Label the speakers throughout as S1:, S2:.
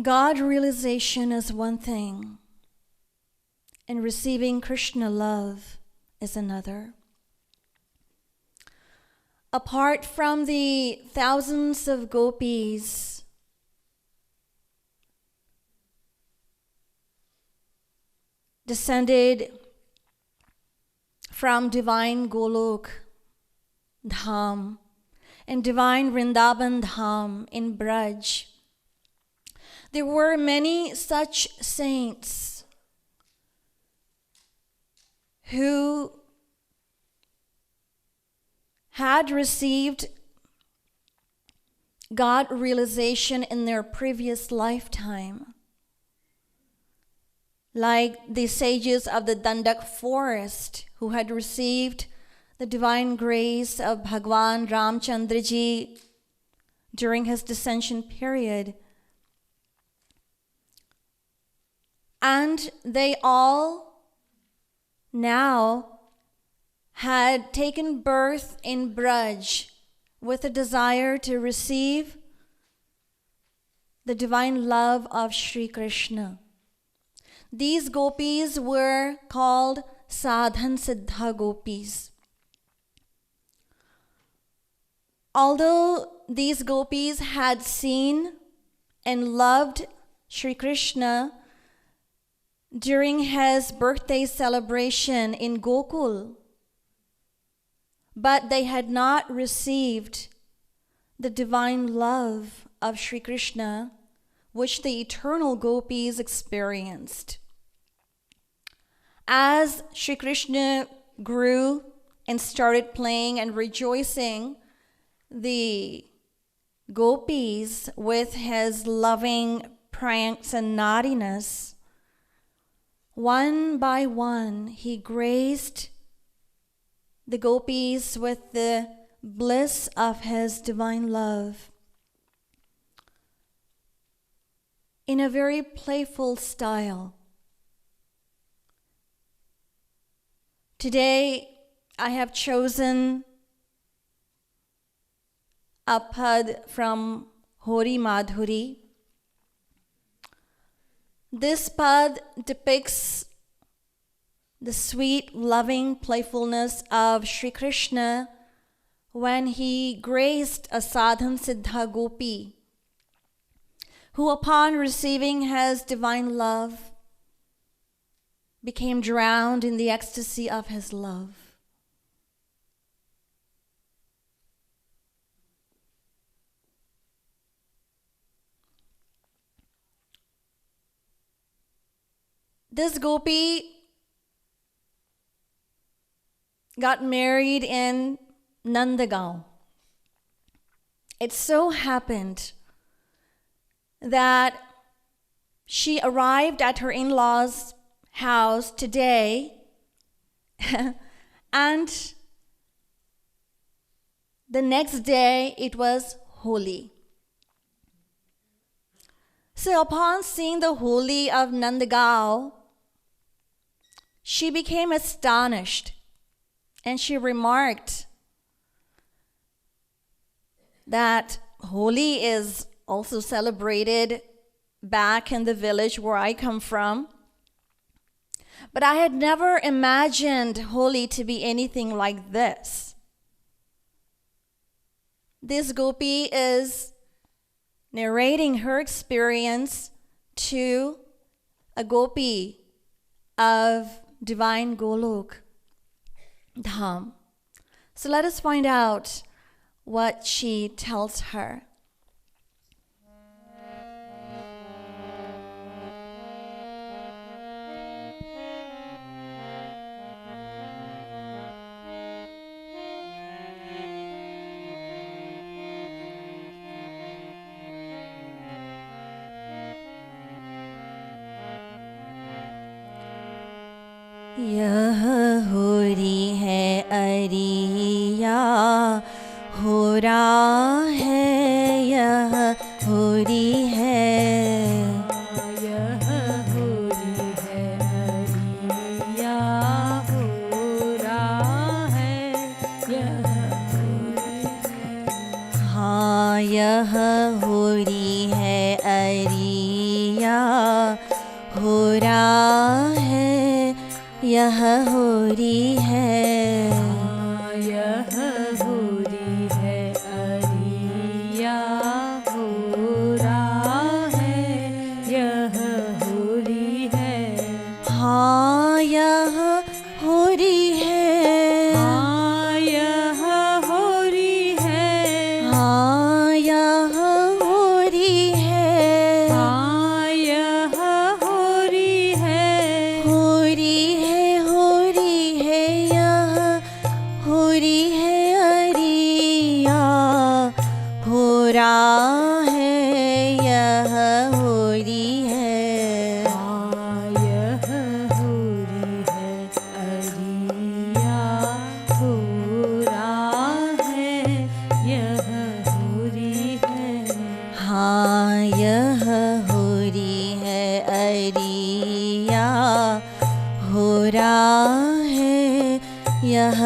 S1: God realization is one thing, and receiving Krishna love is another. Apart from the thousands of gopis descended from divine Golok Dham and divine Vrindavan Dham in Braj, there were many such saints who had received God realization in their previous lifetime, like the sages of the Dandak forest who had received the divine grace of Bhagwan Ramchandraji during his descension period. And they all now had taken birth in Braj with a desire to receive the divine love of Sri Krishna. These gopis were called Sadhan Siddha gopis. Although these gopis had seen and loved Sri Krishna during his birthday celebration in Gokul, but they had not received the divine love of Sri Krishna, which the eternal gopis experienced. As Sri Krishna grew and started playing and rejoicing the gopis with his loving pranks and naughtiness, one by one he graced the gopis with the bliss of his divine love in a very playful style. Today, I have chosen a pad from Hori Madhuri. This pad depicts the sweet, loving playfulness of Sri Krishna when he graced a Sadhan Siddha gopi, who upon receiving his divine love became drowned in the ecstasy of his love. This gopi got married in Nandagaon. It so happened that she arrived at her in-laws' house today and the next day it was Holi. So upon seeing the Holi of Nandagaon, she became astonished and she remarked that Holi is also celebrated back in the village where I come from. But I had never imagined Holi to be anything like this. This gopi is narrating her experience to a gopi of divine Golok Dham. So let us find out what she tells her. यह होरी है अरिया हो रहा है, यह होरी है,
S2: यह होरी है अरिया हो रहा है, यह होरी है।
S1: हाँ यह होरी है अरिया है यह होरी है।
S2: यह होरी है अरिया हो रहा है, यह होरी है।
S1: हाँ यह होरी है।
S2: हाँ यह होरी है।
S1: हाँ यह होरी है।
S2: हाँ यह होरी है।
S1: होरी है यह होरी है अरिया हो रहा है यह होरी है।
S2: यह होरी है अरिया हो रहा है, यह होरी है।
S1: हाँ यह होरी है अरिया हो रहा है यह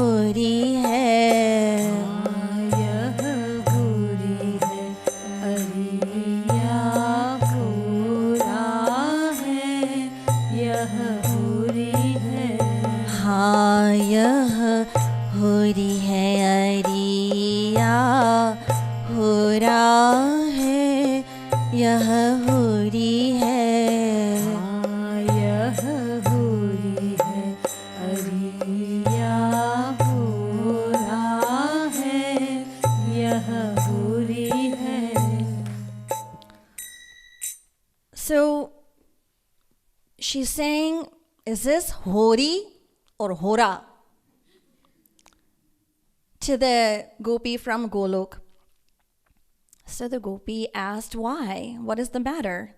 S1: होरी है।
S2: यह होरी है अरिया हो रहा है, यह होरी है।
S1: हाँ यह होरी है अरिया हो रहा है यह होरी है।
S2: यह होरी है अरिया हो रहा है, यह होरी है।
S1: So she's saying, is this hori or hora? To the gopi from Golok. So the gopi asked why? What is the matter?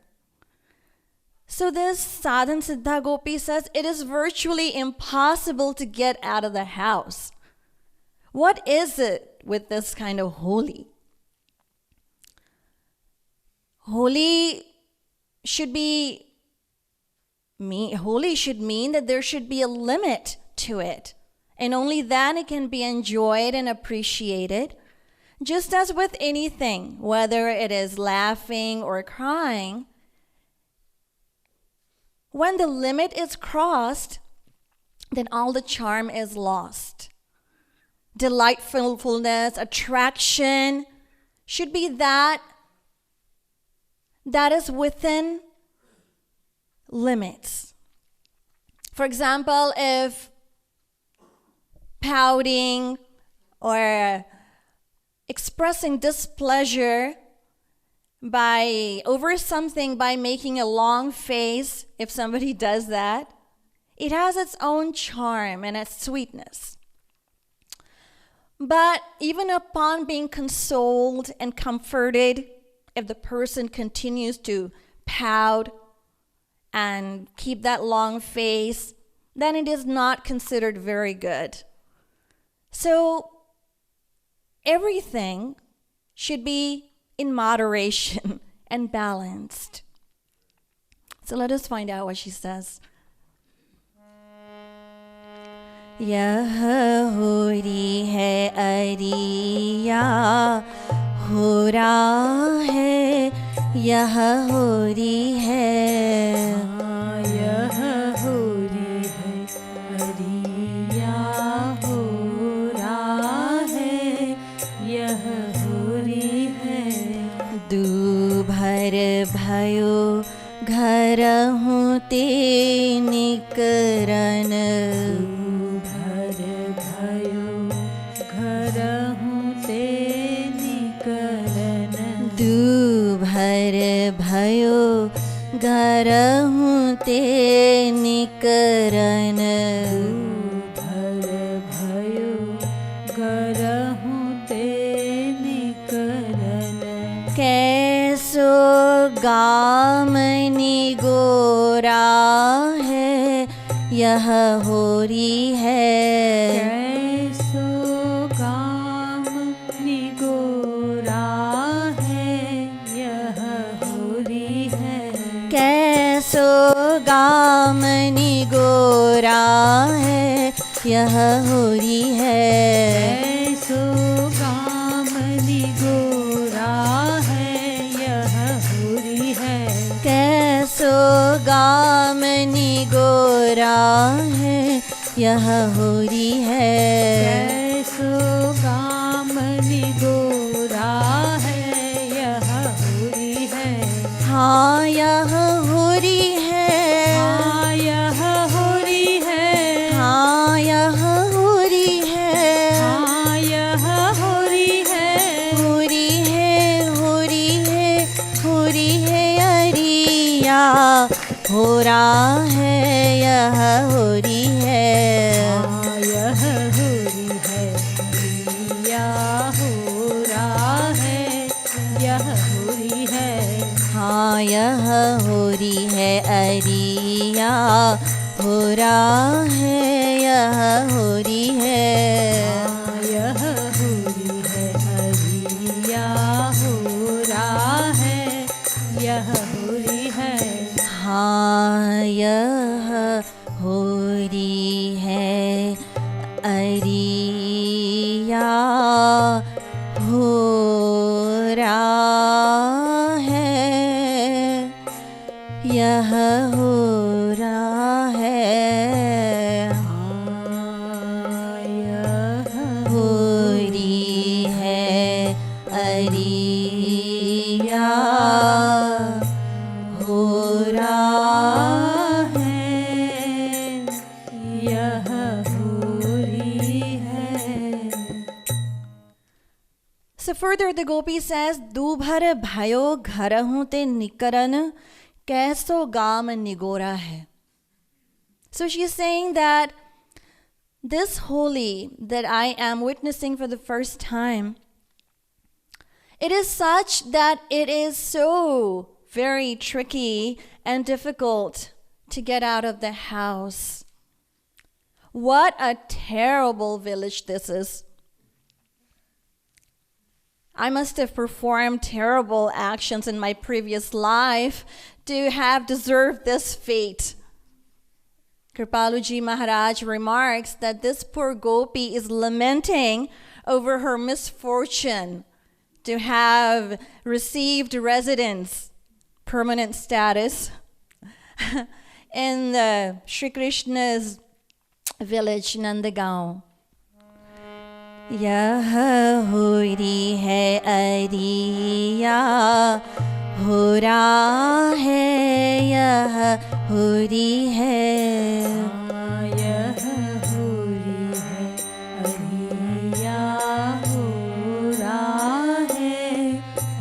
S1: So this Sadhan Siddha gopi says, it is virtually impossible to get out of the house. What is it with this kind of holy? Holy should mean that there should be a limit to it. And only then it can be enjoyed and appreciated. Just as with anything, whether it is laughing or crying, when the limit is crossed, then all the charm is lost. Delightfulness, attraction should be that is within limits. For example, if pouting or expressing displeasure over something by making a long face, if somebody does that, it has its own charm and its sweetness. But even upon being consoled and comforted, if the person continues to pout and keep that long face, then it is not considered very good. So everything should be in moderation and balanced. So let us find out what she says. यह होरी है अरिया हो रहा है यह होरी है।
S2: यह होरी है अरिया हो रहा है, यह होरी है।
S1: दूभर भयो घर हूँ ते निकरन।
S2: भर भयो घर हूँ ते निकरन।
S1: दूभर भयो घर हूँ ते निकरन।
S2: भर भयो घर हूँ ते निकरन।
S1: कैसो गामनी गोरा है यह होरी है।
S2: कैसो गाम निगोरा है, यह होरी है।
S1: कैसो गामनी गोरा है यह होरी है।
S2: कैसो गाम निगोरा है, यह होरी है।
S1: कैसो गाम निगोरा है यह होरी है।
S2: कैसो गाम निगोरा है यह होरी है।
S1: हाँ यह होरी है।
S2: हाँ यह होरी है।
S1: हाँ यह होरी है।
S2: हाँ यह होरी है।
S1: होरी है होरी है होरी है अरिया हो रहा है यह होरी है।
S2: हाँ यह होरी है। या हो रहा है यह होरी है।
S1: हाँ यह होरी है अरिया हो रहा है यह होरी है।
S2: हाँ यह होरी है। अरिया हो रहा है यह होरी है।
S1: हाँ यह होरी है अरिया हो रहा है यह हो रहा है।
S2: हाँ यह
S1: होरी है अरिया हो रहा है
S2: यह होरी है।
S1: So further the gopi says दूभर भयो घरहूं ते निकरन कैसो गाम निगोरा है. So she's saying that this holy that I am witnessing for the first time, it is such that it is so very tricky and difficult to get out of the house. What a terrible village this is. I must have performed terrible actions in my previous life to have deserved this fate. Kripaluji Maharaj remarks that this poor gopi is lamenting over her misfortune to have received residence, permanent status, in the Shri Krishna's village, Nandagaon. यह होरी है अरिया हो रहा है यह होरी है.
S2: यह होरी है अरिया हो रहा है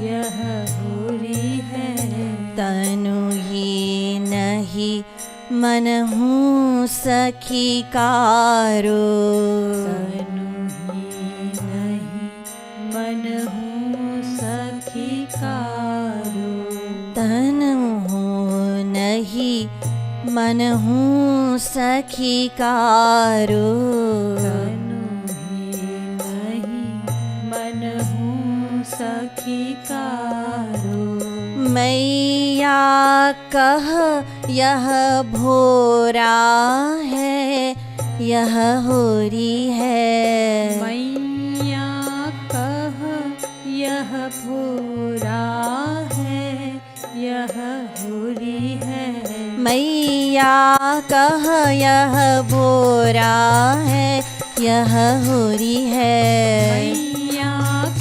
S2: यह होरी है.
S1: तनु ही नहीं मन हूँ सखी कारो.
S2: मन हूँ सखी कारो.
S1: तन हूँ नहीं मन हूँ सखी कारो.
S2: तनु ही नहीं मन हूँ सखी कारो.
S1: मैया कह यह भोरा है यह होरी है.
S2: मैया कह यह भोरा है यह होरी है.
S1: मैया कह यह भोरा है यह होरी है.
S2: मैया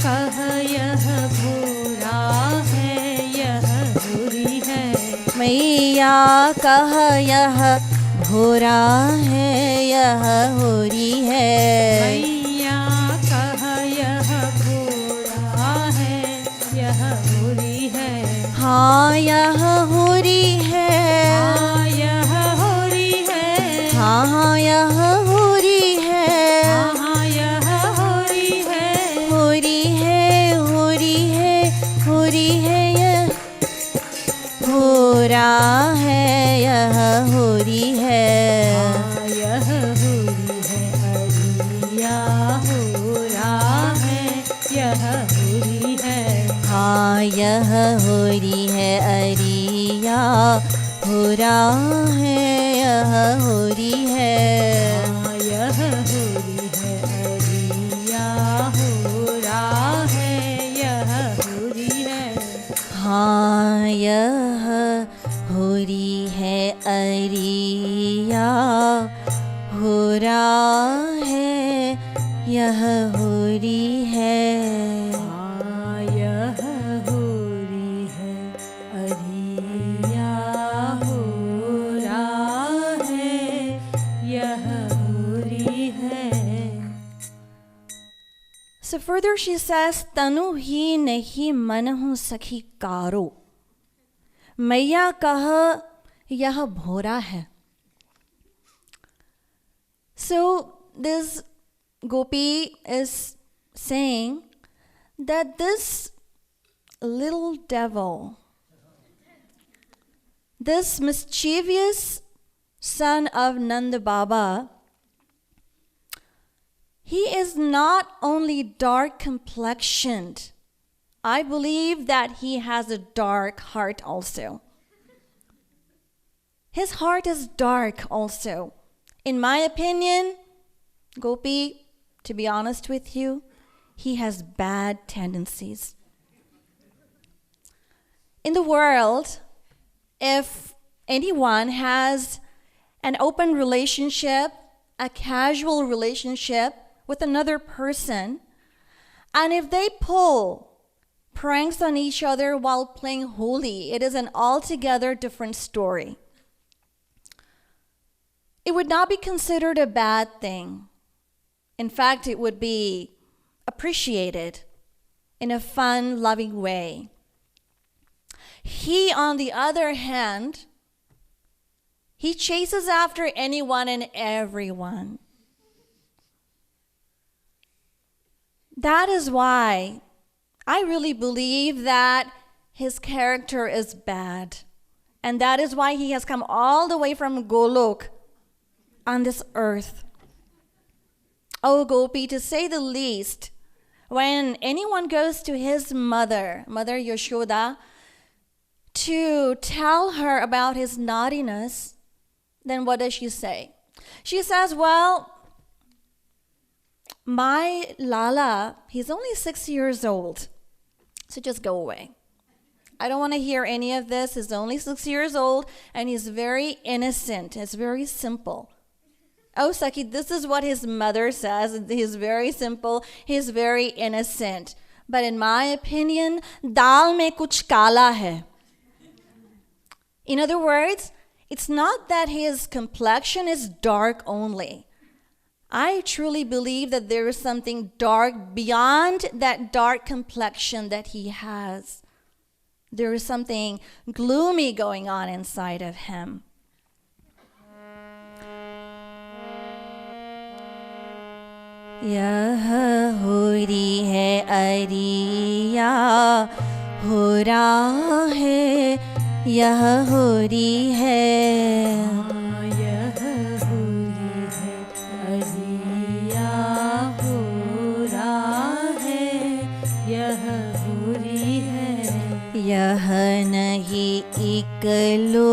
S2: कह यह भोरा है यह होरी है.
S1: मैया कह यह भोरा है यह होरी है.
S2: मैया कह यह भोरा है यह होरी है.
S1: हाँ यह होरी है.
S2: हाँ यह होरी है.
S1: हाँ यह होरी है.
S2: हाँ यह होरी है.
S1: होरी है होरी है होरी है यह होरा है यह होरी है.
S2: यह होरी है अरिया हो रहा है यह होरी है.
S1: हाँ यह होरी है अरिया हो रहा है यह होरी है.
S2: यह होरी है अरिया हो रहा है यह होरी है.
S1: हाँ यह होरी है अरिया अरिया हो रहा है, यह होरी है।
S2: यह होरी है, अरिया हो रहा है, यह होरी है।
S1: So further she says, तनु ही नहीं मन हूँ सखी कारो, मैया कह यह भोरा है। So this gopi is saying that this little devil, this mischievous son of Nanda Baba, he is not only dark complexioned, I believe that he has a dark heart also. His heart is dark also. In my opinion, Gopi, to be honest with you, he has bad tendencies. In the world, if anyone has an open relationship, a casual relationship with another person, and if they pull pranks on each other while playing Holi, it is an altogether different story. It would not be considered a bad thing. In fact, it would be appreciated in a fun, loving way. He, on the other hand, he chases after anyone and everyone. That is why I really believe that his character is bad. And that is why he has come all the way from Golok on this earth. Oh, Gopi, to say the least, when anyone goes to his mother, Mother Yashoda, to tell her about his naughtiness, then what does she say? She says, well, my Lala, he's only 6 years old, so just go away. I don't want to hear any of this. He's only 6 years old, and he's very innocent. It's very simple. Oh, Saki, this is what his mother says. He's very simple. He's very innocent. But in my opinion, dal mein kuch kala hai. In other words, it's not that his complexion is dark only. I truly believe that there is something dark beyond that dark complexion that he has. There is something gloomy going on inside of him. यह होरी है अरिया हो रहा है, यह होरी है।
S2: यह होरी है, अरिया हो रहा है, यह होरी है।
S1: यह नहीं इकलो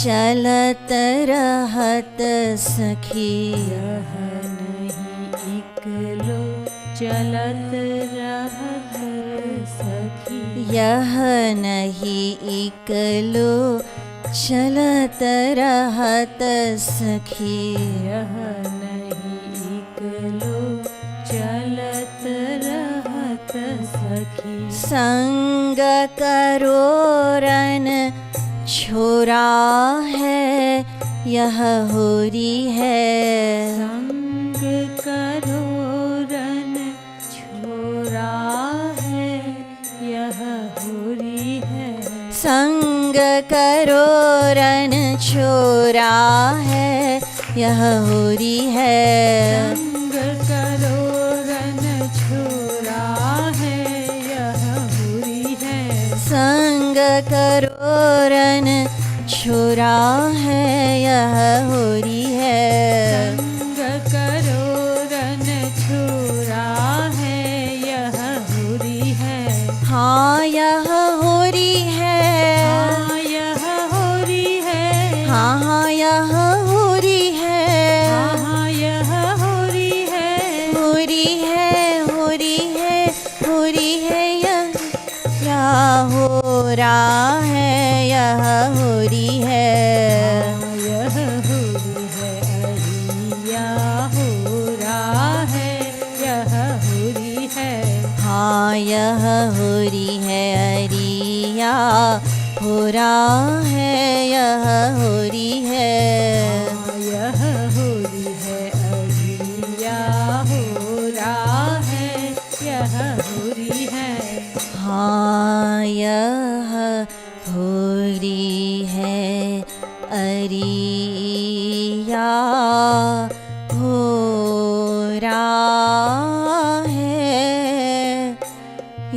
S1: चलत रहत सखी,
S2: यह नहीं इकलो चलत रहत सखी।
S1: यह नहीं इकलो चलत रहत सखी।
S2: यह नहीं इकलो चलत रहत सखी।
S1: संग करो रन छोरा है, यह होरी है।
S2: संग करो रन छोरा है, यह होरी है।
S1: संग करो रन छोरा है, यह होरी है।
S2: संग करो रन छोरा है, यह होरी है।
S1: संग करो रन छोरा है, यह होरी है।
S2: संग करो रन छोरा है, यह होरी है।
S1: हाँ यह होरी है।
S2: हाँ यह होरी है।
S1: हाँ हाँ यह होरी है।
S2: हाँ हाँ यह होरी है।
S1: होरी है, होरी है, होरी है, यह हो रहा है, यह होरी है।
S2: यह
S1: छोरा है यह होरी है।
S2: यह होरी है अरिया होरा है यह होरी है।
S1: हाँ यह होरी है अरिया होरा है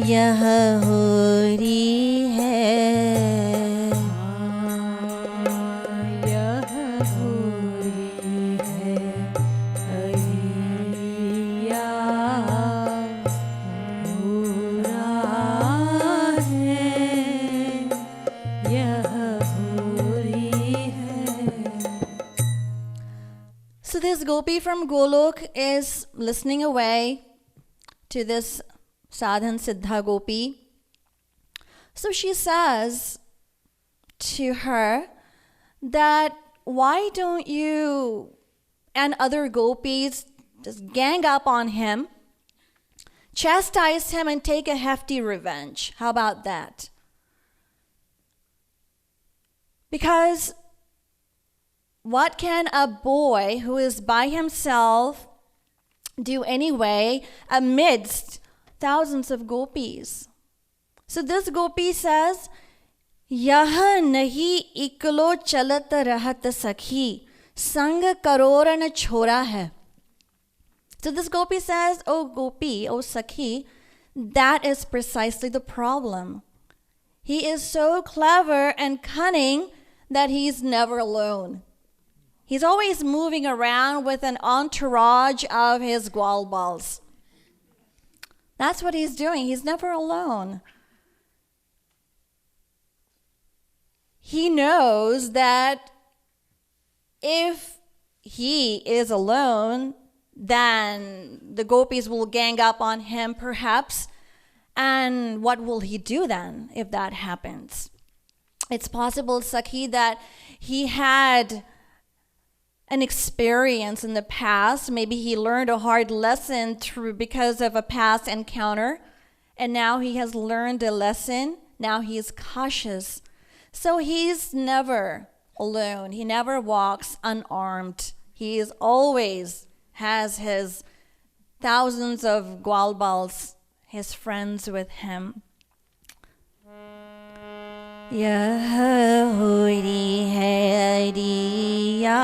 S1: यह होरी है।
S2: यह होरी है अरिया होरा है यह होरी है।
S1: So this gopi from Golok is listening away to this sadhan siddha gopi. So she says to her that why don't you and other gopis just gang up on him, chastise him and take a hefty revenge? How about that? Because what can a boy who is by himself do anyway amidst thousands of gopis? So this gopi says, यह नहीं इकलो चलत रहत सखी, संग करोरन छोरा है. So this gopi says, oh gopi, oh sakhi, that is precisely the problem. He is so clever and cunning that he's never alone. He's always moving around with an entourage of his gwalbals. That's what he's doing. He's never alone. He knows that if he is alone, then the gopis will gang up on him perhaps. And what will he do then if that happens? It's possible, Sakhi, that he had an experience in the past. Maybe he learned a hard lesson because of a past encounter. And now he has learned a lesson. Now he is cautious. So he's never alone. He never walks unarmed. He is always has his thousands of gwalbals, his friends with him. यह होरी है अरिया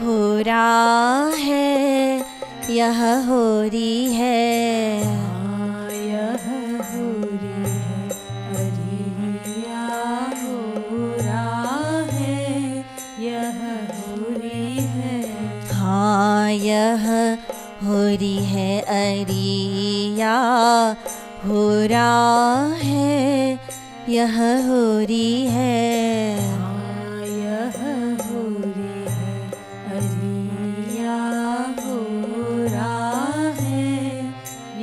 S1: होरा है यह होरी है.
S2: यह होरी है अरिया होरा है यह होरी है.
S1: हाँ यह होरी है अरिया होरा है यह होरी है.
S2: यह होरी है अरिया होरा है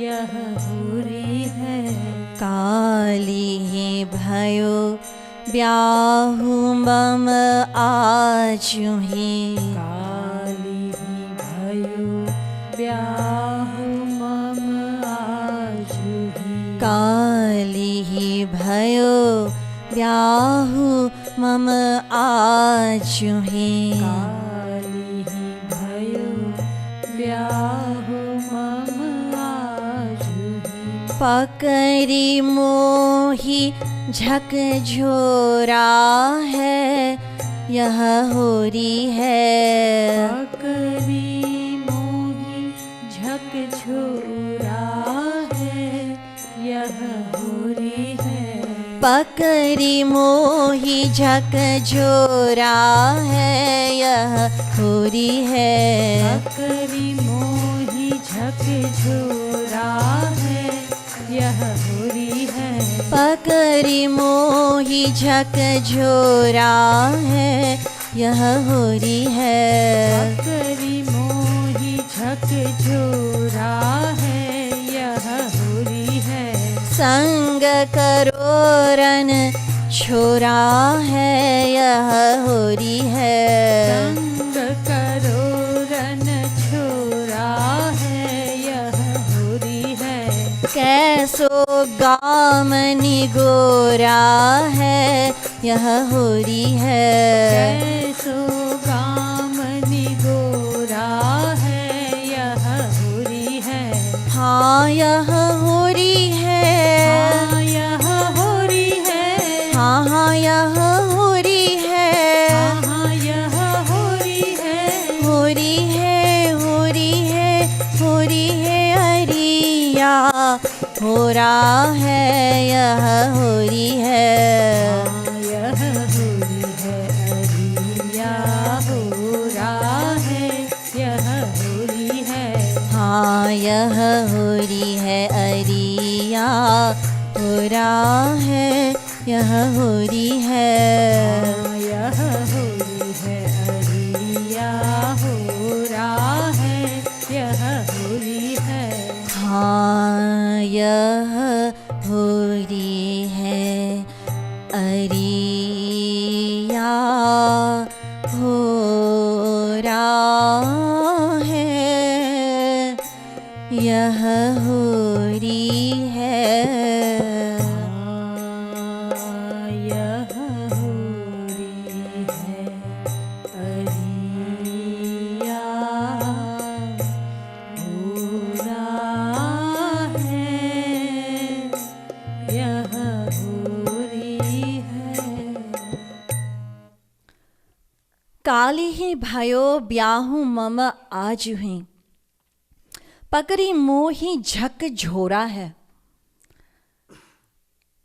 S2: यह होरी है.
S1: काली ही भयो ब्याहु मम आजु ही.
S2: काली ही भयो ब्याहु मम आजु ही.
S1: काली ही भयो ब्याहु मम आजु ही.
S2: काली ही भयो ब्याहु मम आजु ही.
S1: पकड़ी मोही झकझोरा है यह होरी है.
S2: पकड़ी मोही झकझोरा है यह होरी है.
S1: पकड़ी मोही झकझोरा है यह होरी है.
S2: पकड़ी मोही झकझोरा है यह होरी है.
S1: पकड़ी मोही झकझोरा है यह होरी है.
S2: पकड़ी मोही झकझोरा है यह होरी है.
S1: संग करोरन छोरा है यह होरी है.
S2: संग करोरन छोरा है यह होरी है.
S1: कैसो गामनी गोरा है यह होरी है।
S2: कैसो गामनी गोरा है यह होरी है।
S1: हाँ यह होरी है।
S2: हाँ यह होरी है।
S1: हाँ हाँ यह होरी है।
S2: हाँ हाँ यह होरी है।
S1: होरी है होरी है होरी है अरिया होरा है यह होरी है।
S2: हाँ यह होरी है अरिया होरा है यह होरी है।
S1: हाँ यह होरी है अरिया होरा है यह होरी है।
S2: हाँ यह होरी है अरिया होरा है यह होरी है।
S1: हाँ यह होरी है अरिया होरा है यह होरी है।
S2: हाँ यह होरी है अरिया होरा है यह होरी है।
S1: काली ही भयो ब्याहू मम आज हुई पकड़ी मोही झक झोरा है।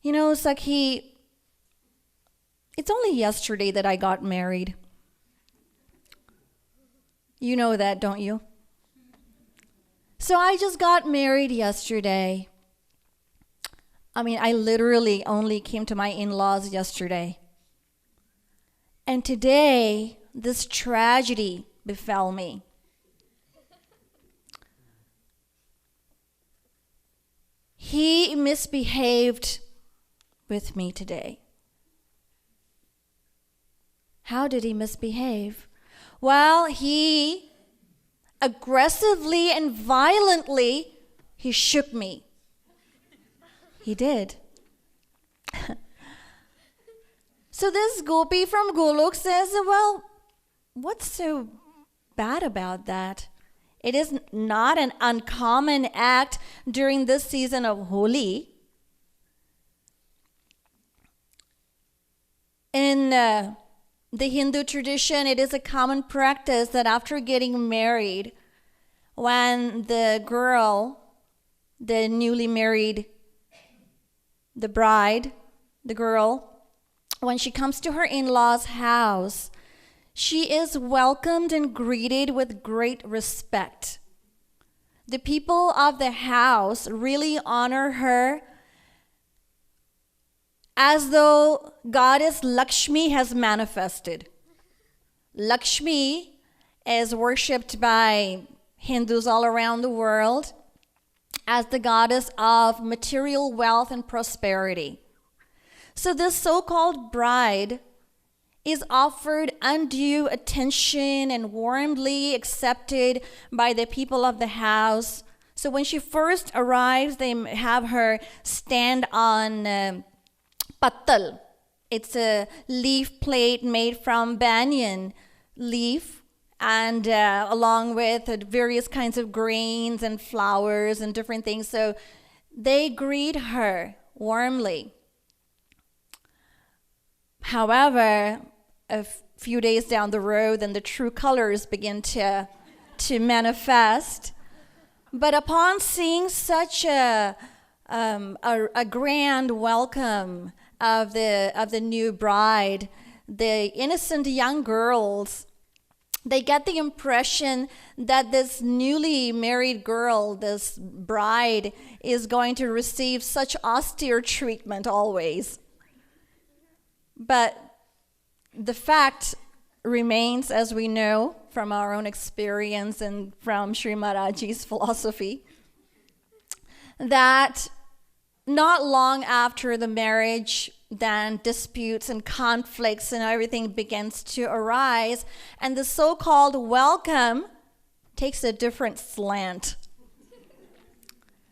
S1: You know, Sakhi, it's only yesterday that I got married. You know that, don't you? So I just got married yesterday. I mean, I literally only came to my in-laws yesterday. And today, this tragedy befell me. He misbehaved with me today. How did he misbehave? Well, he aggressively and violently, he shook me. He did. So this gopi from Golok says, well, what's so bad about that? It is not an uncommon act during this season of Holi. In the Hindu tradition, it is a common practice that after getting married, when the girl, the newly married, the bride, the girl, when she comes to her in-laws' house, she is welcomed and greeted with great respect. The people of the house really honor her as though goddess Lakshmi has manifested. Lakshmi is worshipped by Hindus all around the world as the goddess of material wealth and prosperity. So this so-called bride is offered undue attention and warmly accepted by the people of the house. So when she first arrives, they have her stand on pattal. It's a leaf plate made from banyan leaf, and along with various kinds of grains and flowers and different things. So they greet her warmly. However, a few days down the road, then the true colors begin to manifest. But upon seeing such a grand welcome of the new bride, the innocent young girls, they get the impression that this newly married girl, this bride, is going to receive such austere treatment always. But the fact remains, as we know from our own experience and from Sri Maharaji's philosophy, that not long after the marriage, then disputes and conflicts and everything begins to arise, and the so-called welcome takes a different slant.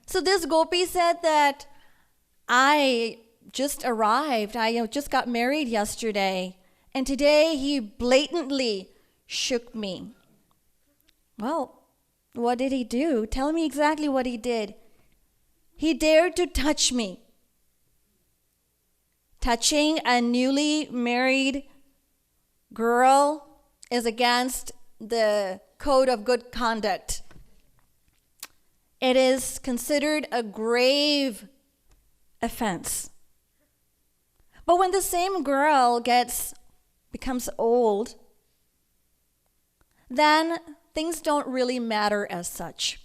S1: So this gopi said that, I just arrived. I just got married yesterday. And today he blatantly shook me. Well, what did he do? Tell me exactly what he did. He dared to touch me. Touching a newly married girl is against the code of good conduct. It is considered a grave offense. But when the same girl becomes old, then things don't really matter as such.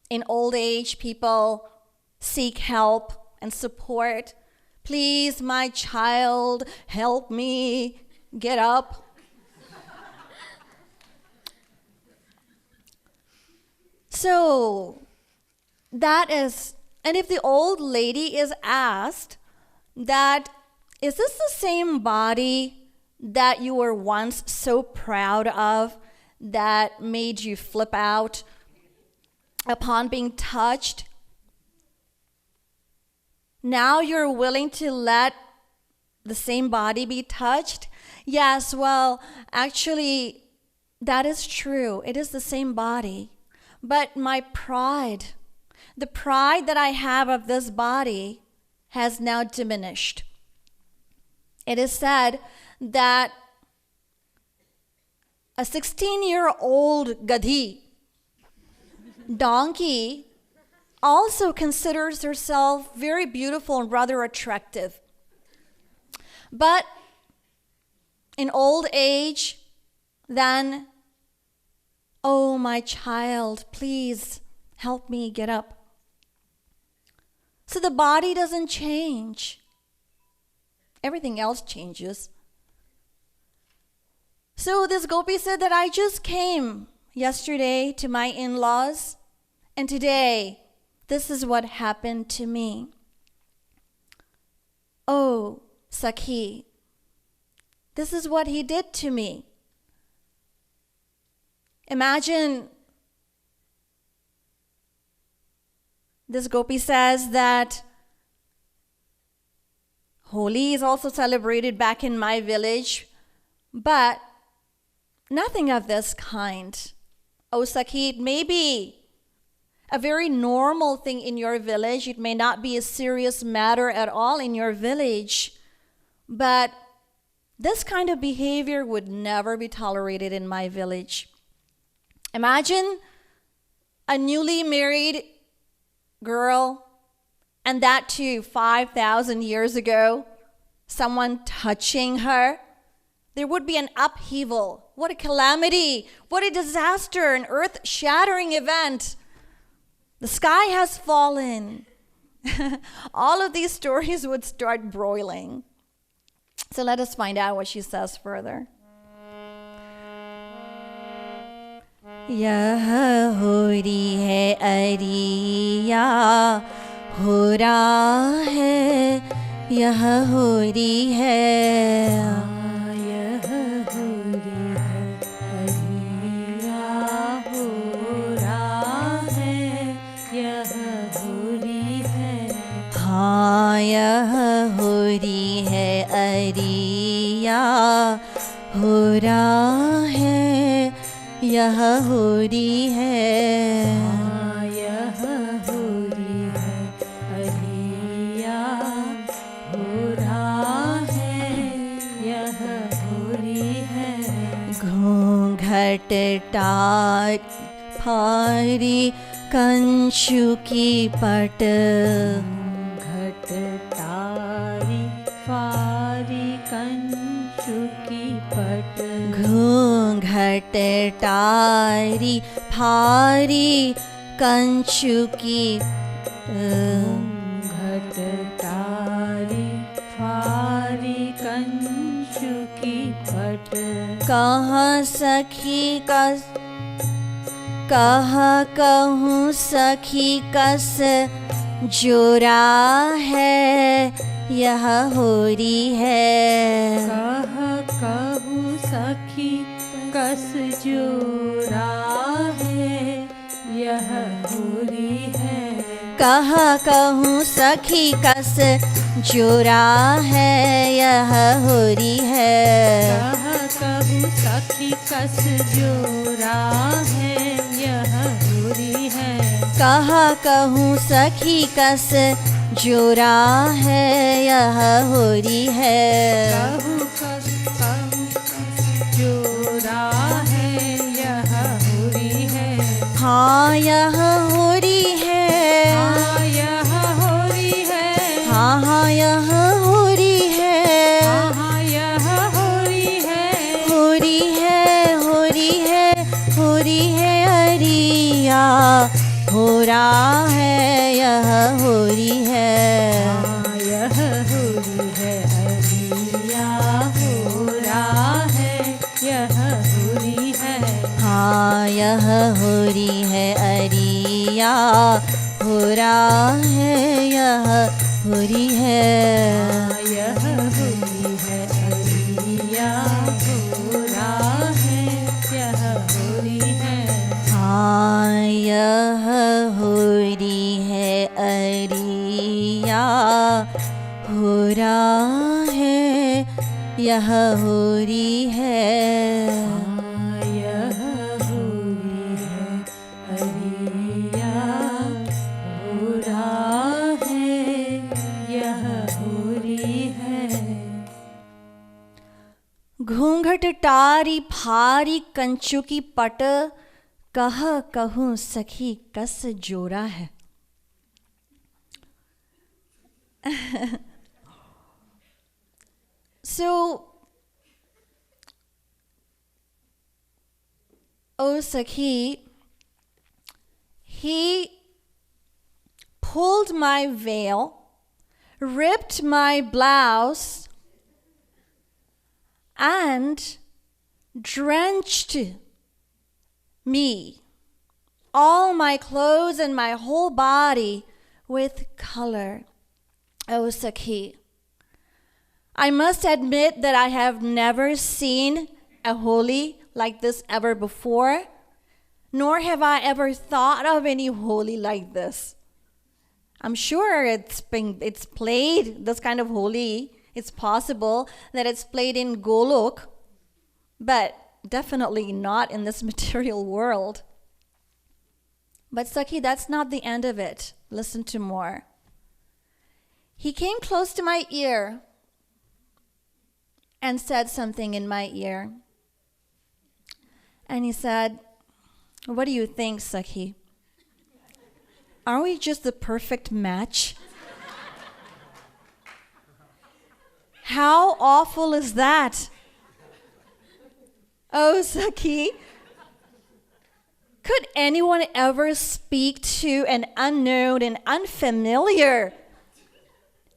S1: In old age, people seek help and support. Please, my child, help me get up. So that is, and if the old lady is asked that, is this the same body that you were once so proud of that made you flip out upon being touched? Now you're willing to let the same body be touched? Yes, well, actually, that is true. It is the same body. But my pride, the pride that I have of this body, has now diminished. It is said that a 16-year-old gadhi, donkey, also considers herself very beautiful and rather attractive. But in old age, then, oh, my child, please help me get up. So the body doesn't change. Everything else changes. So this gopi said that I just came yesterday to my in-laws, and today this is what happened to me. Oh, Sakhi, this is what he did to me. Imagine this gopi says that Holi is also celebrated back in my village, but nothing of this kind. Oh, Sakhi, it may be a very normal thing in your village. It may not be a serious matter at all in your village, but this kind of behavior would never be tolerated in my village. Imagine a newly married girl, and that too 5,000 years ago, someone touching her. There would be an upheaval. What a calamity. What a disaster, an earth-shattering event. The sky has fallen. All of these stories would start broiling. So let us find out what she says further. यह होरी है अरिया हो रहा है यह होरी है
S2: यह होरी है अरिया हो रहा है यह होरी है
S1: हाँ यह होरी है अरिया हो रहा है यह होरी है
S2: यह होरी है अरिया हो रहा है यह होरी है
S1: घूंघट टाट फारी कंशु की पट
S2: घट तारी फारी कंशु की पट
S1: घूंघट टारी फारी कंशु की
S2: घट तारी फारी कंशु की पट
S1: कहाँ सखी कस कहाँ कहूँ सखी कस जोरा है यह होरी है
S2: कहूँ सखी कस जोरा है यह होरी है
S1: कहा कहूँ सखी कस जोरा है यह होरी है।
S2: कहा कहूँ सखी कस जोरा है यह होरी है।
S1: कहा कहूँ सखी कस जोरा है यह होरी है।
S2: कहूँ कस जोरा है यह होरी है।
S1: हाँ यह होरी है।
S2: हाँ यह होरी है।
S1: हाँ हाँ यह होरी है।
S2: हाँ हाँ यह होरी है।
S1: होरी है होरी है होरी है अरिया हो रहा है यह होरी है।
S2: हाँ यह होरी है अरिया हो रहा है यह होरी है।
S1: हाँ यह होरी है अरिया हो रहा है यह होरी है।
S2: हाँ यह होरी है अरिया हो रहा है यह होरी है।
S1: हाँ यह होरी है अरिया हो रहा है यह होरी है।
S2: हाँ यह होरी है अरिया हो रहा है यह होरी है।
S1: घूंघट टारी भारी कंचु की पट कह कहूँ सखी कस जोरा है। So, oh Sakhi, he pulled my veil, ripped my blouse, and drenched me, all my clothes and my whole body with color. Oh Sakhi, I must admit that I have never seen a Holi like this ever before, nor have I ever thought of any Holi like this. I'm sure it's played, this kind of Holi, it's possible that it's played in Golok, but definitely not in this material world. But Sakhi, that's not the end of it. Listen to more. He came close to my ear and said something in my ear. And he said, "What do you think, Sakhi? Aren't we just the perfect match? How awful is that? Oh, Sakhi, could anyone ever speak to an unknown and unfamiliar,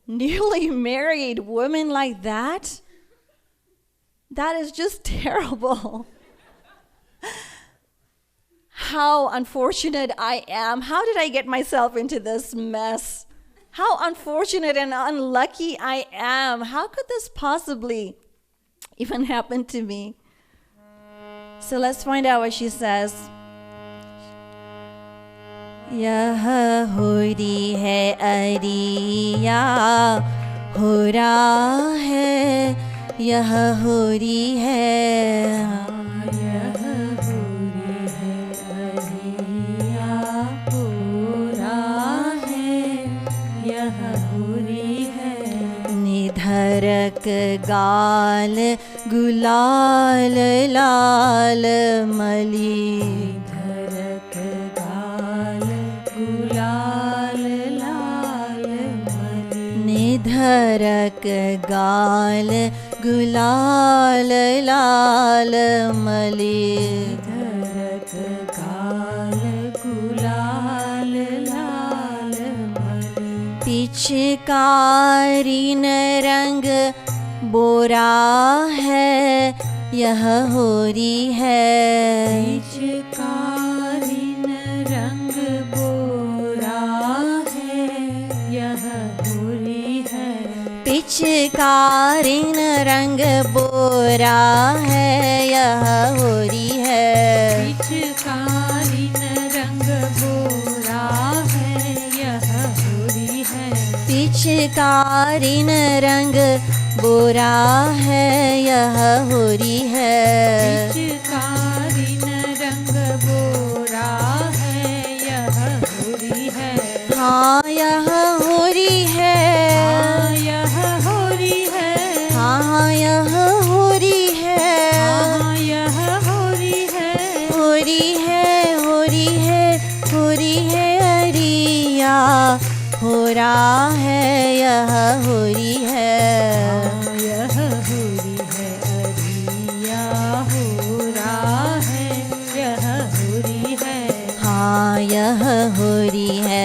S1: newly married woman like that? That is just terrible. How unfortunate I am. How did I get myself into this mess? How unfortunate and unlucky I am. How could this possibly even happen to me?" So let's find out what she says. यह होरी है अरिया हो रहा है यह होरी है।
S2: यह होरी है अरिया हो रहा है यह होरी है।
S1: निधरक गाल गुलाल लाल मली।
S2: निधरक गाल गुलाल लाल मली।
S1: निधरक गाल गुलाल लाल मली।
S2: निधरक गाल गुलाल लाल मली।
S1: पिचकारी न रंग बोरा है यह होरी है।
S2: पिचकारी न रंग बोरा है यह होरी है।
S1: पिचकारी न रंग बोरा है यह होरी है।
S2: पिचकारी न रंग बोरा है यह
S1: पिचकारी न रंग बोरा है यह होरी है।
S2: पिचकारी न रंग बोरा है यह होरी है।
S1: हाँ यह होरी है।
S2: हाँ यह होरी है।
S1: हाँ यह होरी है।
S2: हाँ यह होरी है।
S1: होरी है होरी है होरी है अरिया हो रहा है यह होरी है।
S2: यह होरी है अरिया हो रहा है यह होरी है।
S1: हाँ यह होरी है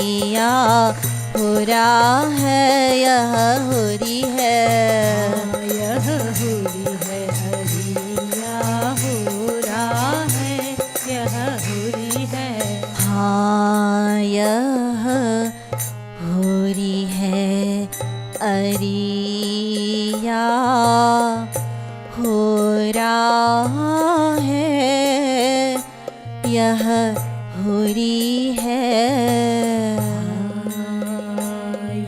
S1: अरिया हो रहा है यह होरी है।
S2: यह होरी है अरिया हो रहा है यह होरी है।
S1: हाँ यह होरी है अरिया हो रहा है यह होरी है।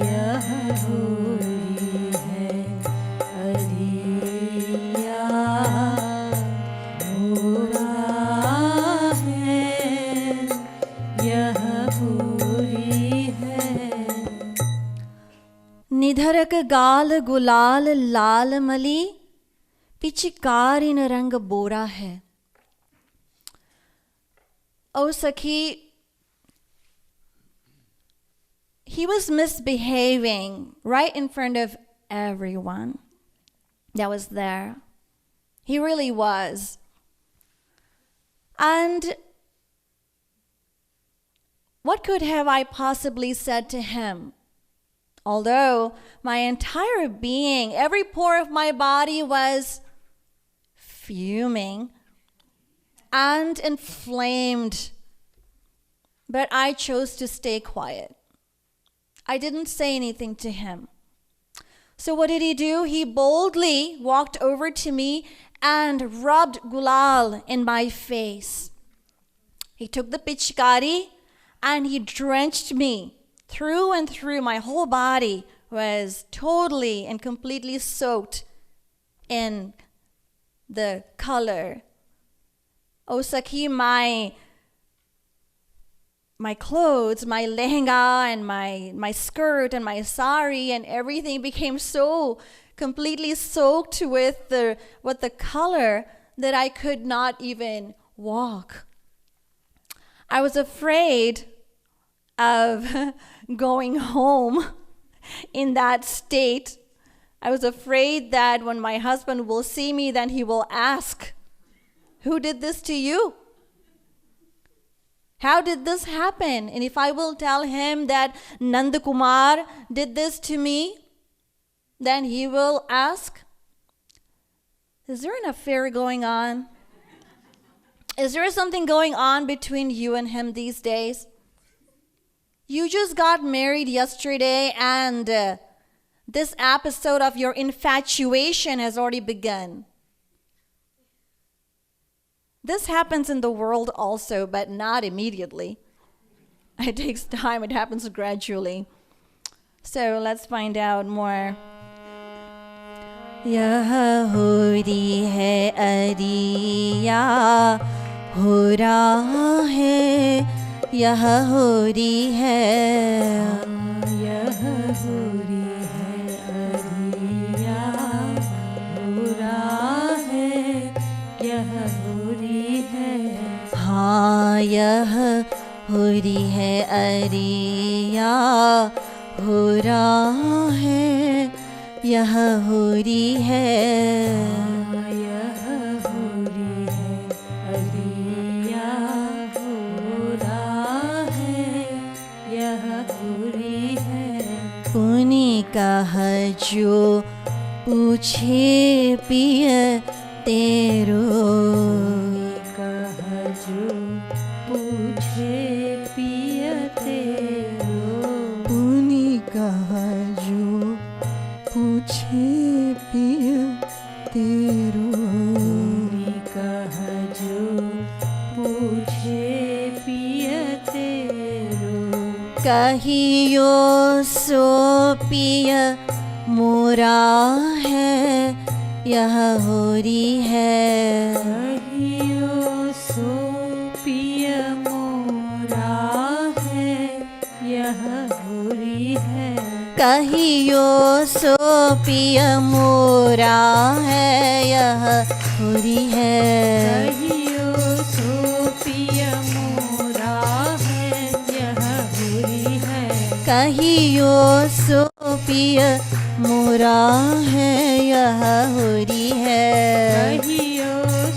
S2: यह होरी है अरिया हो रहा है यह होरी है।
S1: निधरक गाल गुलाल लाल मली पिचकारी न रंग बोरा है। Oh Sakhi, he was misbehaving right in front of everyone that was there. He really was. And what could have I possibly said to him? Although my entire being, every pore of my body was fuming and inflamed. But I chose to stay quiet. I didn't say anything to him. So what did he do? He boldly walked over to me and rubbed gulal in my face. He took the pichkari and he drenched me through and through. My whole body was totally and completely soaked in the color. Oh Sakhi, my clothes, my lehenga and my skirt and my sari and everything became so completely soaked with the color that I could not even walk. I was afraid of going home in that state. I was afraid that when my husband will see me, then he will ask, "Who did this to you? How did this happen?" And if I will tell him that Nand Kumar did this to me, then he will ask, "Is there an affair going on? Is there something going on between you and him these days? You just got married yesterday and this episode of your infatuation has already begun." This happens in the world also, but not immediately. It takes time, it happens gradually. So let's find out more. यह होरी है अरिया हो रहा है यह होरी है।
S2: यह होरी है अरिया हो रहा है यह होरी है।
S1: हाँ यह होरी है अरिया हो रहा है यह होरी है।
S2: यह होरी है अरिया हो रहा है यह होरी है।
S1: पुनि कह जो पूछे पिय तेरो
S2: कह जो पूछे पिय तेरो।
S1: पुनि कह जो पूछे पिय तेरो
S2: कह जो पूछे पिय तेरो।
S1: कहियो सो पिय मोरा है यह होरी है
S2: कहियो सो पिय मोरा है यह होरी है
S1: कहियो सो पिय मोरा है यह होरी है
S2: कहियो सो पिय मोरा है यह होरी है
S1: कहियो सो पिय मोरा है यह होरी है
S2: कहियो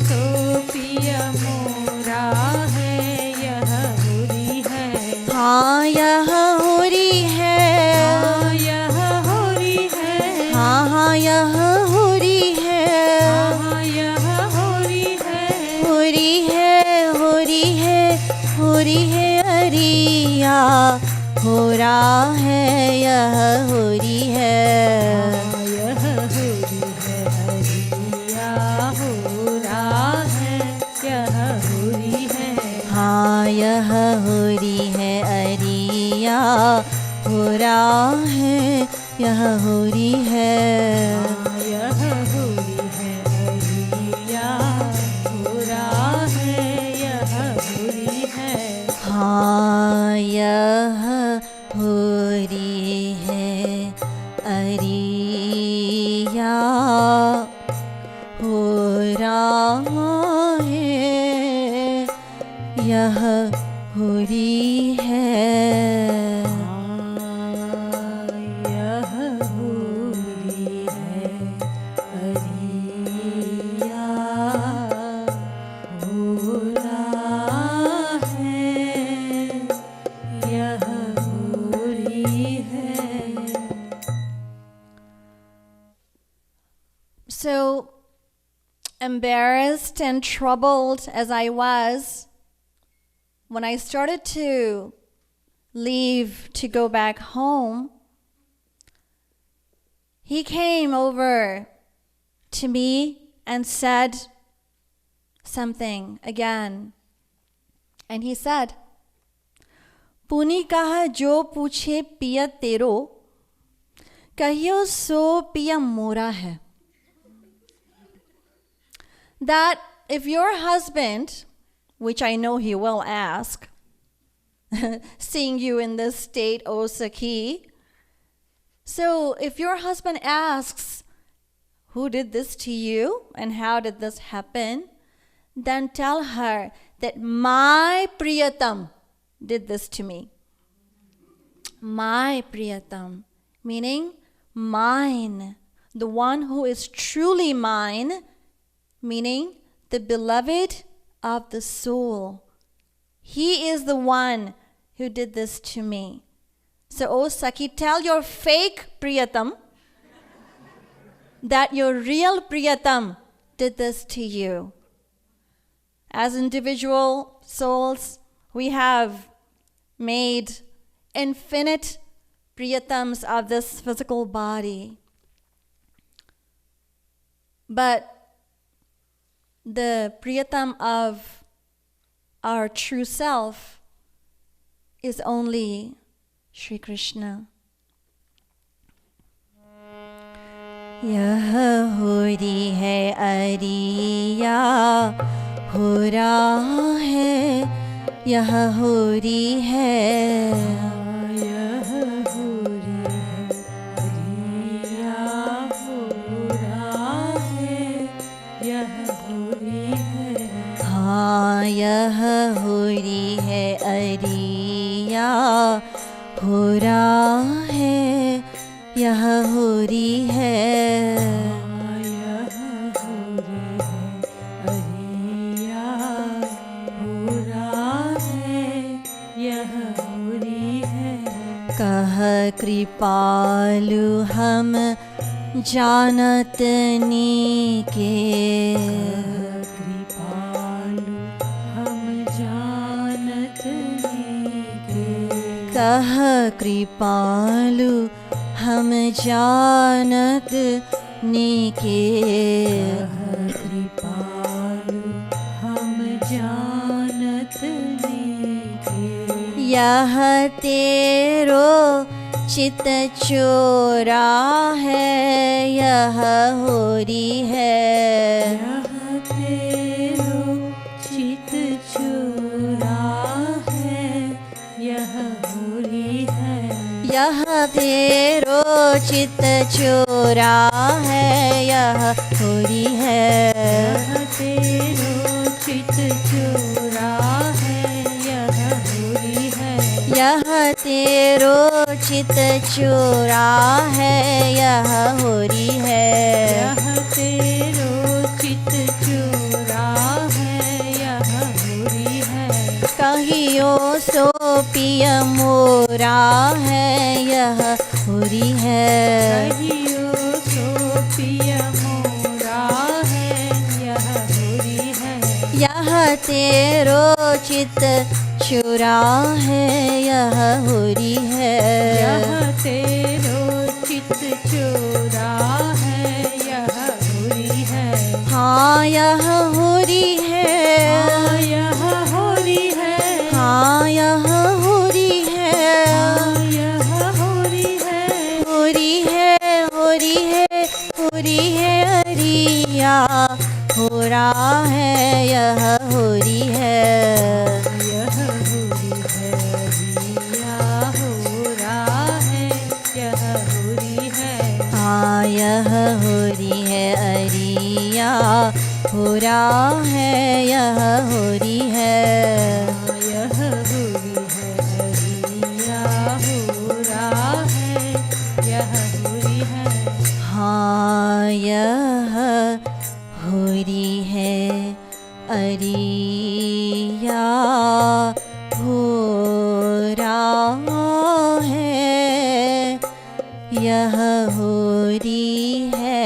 S2: सो पिय मोरा है यह होरी है
S1: हाँ यह होरी है
S2: हाँ यह होरी है
S1: हाँ हाँ यह होरी है
S2: हाँ यह होरी है
S1: होरी है होरी है होरी है अरिया हो रहा है यह होरी है
S2: यह होरी है हरिया हो रहा है यह होरी है
S1: हाँ यह होरी है अरिया हो रहा है यह होरी है
S2: यह होरी है हरिया हो रहा है यह होरी है
S1: हाँ यह होरी है अरिया हो रहा है यह होरी है
S2: यह होरी है हरिया हो रहा है यह होरी है
S1: So embarrassed and troubled as I was, when I started to leave to go back home, he came over to me and said something again. And he said, पुनि कहा जो पूछे पिया तेरो कहियो सो पिया मोरा है. That if your husband, which I know he will ask, seeing you in this state, O Sakhi, so if your husband asks, who did this to you and how did this happen, then tell her that my Priyatam did this to me. My Priyatam, meaning mine, the one who is truly mine, meaning the beloved of the soul. He is the one who did this to me. So, O Sakhi, tell your fake Priyatam that your real Priyatam did this to you. As individual souls, we have made infinite Priyatams of this physical body. But the Priyatam of our true self is only Shri Krishna. यह होरी है अरिया हो रहा है यह होरी है
S2: यह होरी है हरिया हो रहा है यह होरी है
S1: हाँ यह होरी है अरिया हो रहा है यह होरी है
S2: यह होरी है हरिया हो रहा है यह होरी है
S1: कह कृपालु हम जानत नीके
S2: कृपालु हम जानत नीके
S1: कह कृपालु हम जानत नीके
S2: कृपालु हम जानत नीके
S1: यह तेरो चित चोरा है, यह होरी है।
S2: यह तेरो चित चोरा है, यह होरी है।
S1: यह तेरो चित चोरा है, यह होरी है।
S2: यह तेरो चित चोरा है, यह होरी है।
S1: यह तेरो चित चोरा है, यह होरी है।
S2: यह तेरो चित चोरा है, यह होरी है।
S1: कहियो सो पिय मोरा है, यह होरी है।
S2: कहियो सो पिय मोरा है, यह होरी है।
S1: यह तेरो चित चोरा है, यह होरी है।
S2: यह तेरो चित चोरा है, यह होरी है।
S1: हाँ यह होरी है।
S2: हाँ यह होरी है।
S1: हाँ यह होरी है।
S2: हाँ यह होरी है।
S1: होरी है, होरी है, होरी है अरिया हो रहा है, यह होरी है।
S2: यह होरी है, रिया हो रहा है, यह होरी है।
S1: हाँ यह होरी है अरिया हो रहा है, यह होरी है।
S2: यह होरी है, रिया हो रहा है, यह होरी है।
S1: हाँ यह होरी है अरिया हो रहा है, यह होरी है।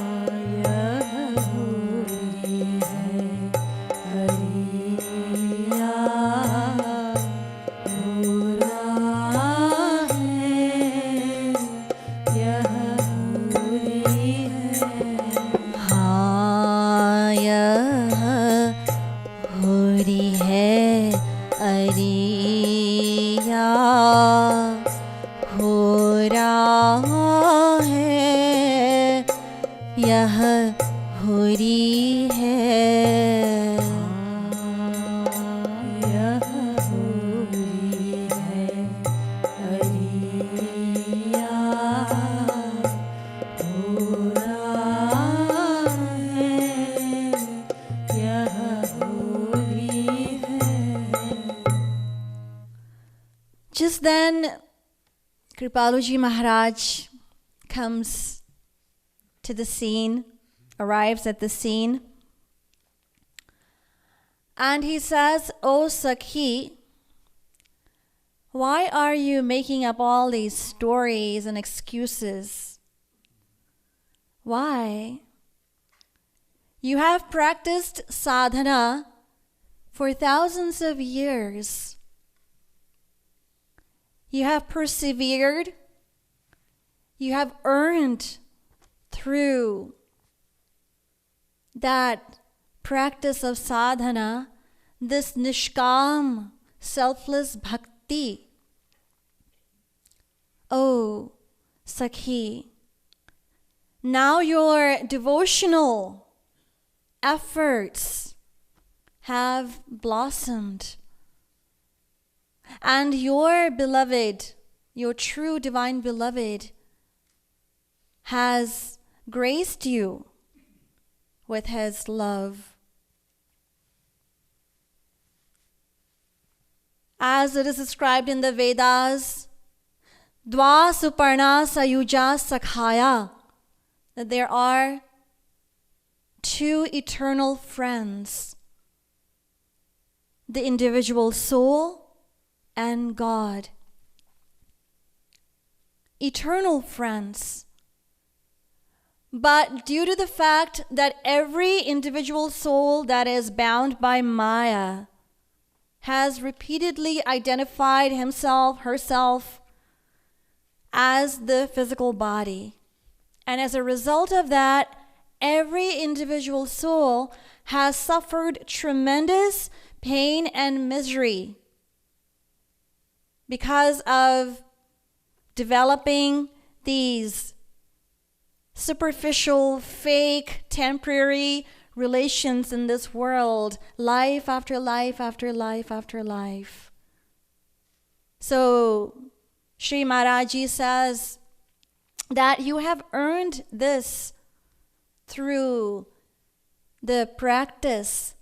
S2: यह होरी है, हरिया हो रहा है, यह होरी है।
S1: हाँ यह होरी है अरिया हो रहा है, यह होरी है।
S2: यह होरी है, हरिया हो रहा है, यह होरी है।
S1: Just then, Kripaluji Maharaj comes to the scene, arrives at the scene, and he says, "Oh Sakhi, why are you making up all these stories and excuses? Why? You have practiced sadhana for thousands of years. You have persevered. You have earned through that practice of sadhana this nishkam, selfless bhakti. Oh, Sakhi, now your devotional efforts have blossomed, and your beloved, your true divine beloved, has graced you with his love. As it is described in the Vedas, Dva Suparna Sayuja Sakhaya, that there are two eternal friends, the individual soul and God. Eternal friends. But due to the fact that every individual soul that is bound by Maya has repeatedly identified himself, herself as the physical body, and as a result of that, every individual soul has suffered tremendous pain and misery because of developing these superficial, fake, temporary relations in this world, life after life after life after life. So Sri Maharaji says that you have earned this through the practice.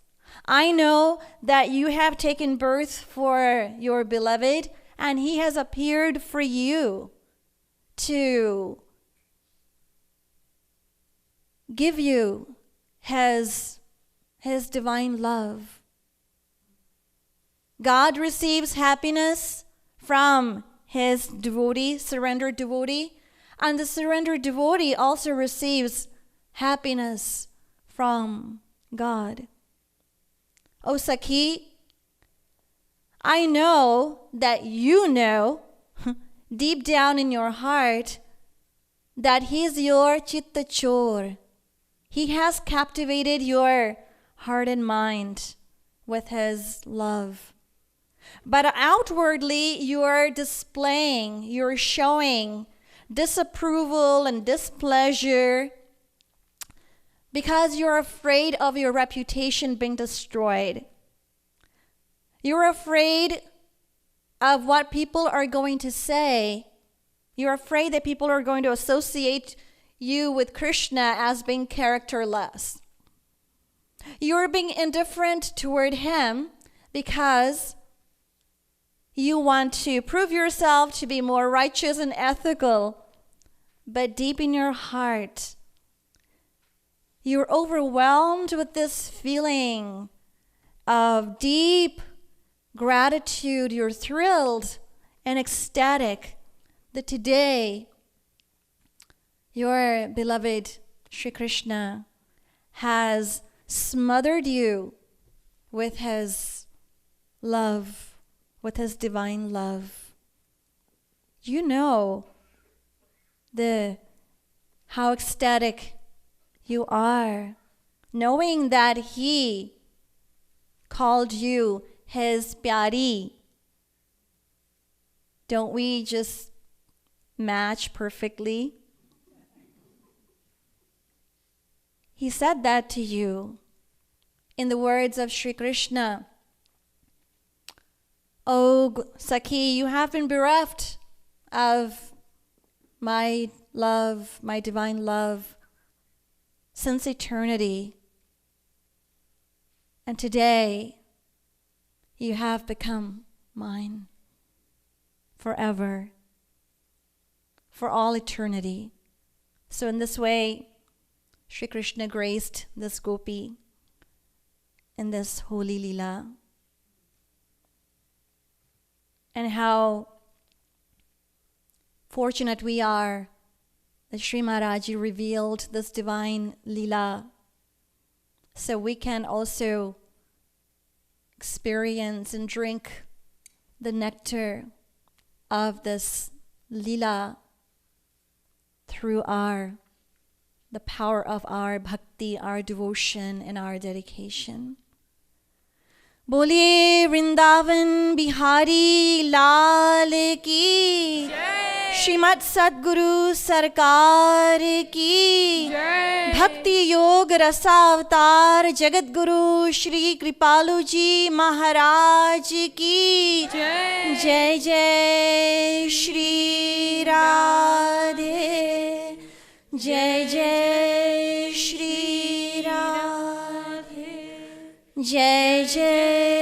S1: I know that you have taken birth for your beloved, and he has appeared for you to give you his divine love. God receives happiness from his devotee, surrendered devotee, and the surrendered devotee also receives happiness from God. O Sakhi, I know that you know deep down in your heart that he is your chitta chor. He has captivated your heart and mind with his love. But outwardly, you're displaying, you're showing disapproval and displeasure because you're afraid of your reputation being destroyed. You're afraid of what people are going to say. You're afraid that people are going to associate you with Krishna as being characterless. You're being indifferent toward him because you want to prove yourself to be more righteous and ethical. But deep in your heart, you're overwhelmed with this feeling of deep gratitude. You're thrilled and ecstatic that today your beloved Sri Krishna has smothered you with his love, with his divine love. You know how ecstatic you are, knowing that he called you his pyari. Don't we just match perfectly? He said that to you in the words of Sri Krishna. O Sakhi, you have been bereft of my love, my divine love, since eternity. And today, you have become mine forever, for all eternity. So in this way, Sri Krishna graced this gopi in this holy lila. And how fortunate we are that Sri Maharaji revealed this divine lila so we can also experience and drink the nectar of this lila through the power of our bhakti, our devotion, and our dedication. Boliye Vrindavan Bihari Lal ki, Shrimat Sadguru Sarkar ki, Bhakti Yog Rasa Avatar Jagat Guru Shri Kripalu Ji Maharaj ki, Jai Jai Shri Radhe, Jai Jai Shri Radhe, Jai Jai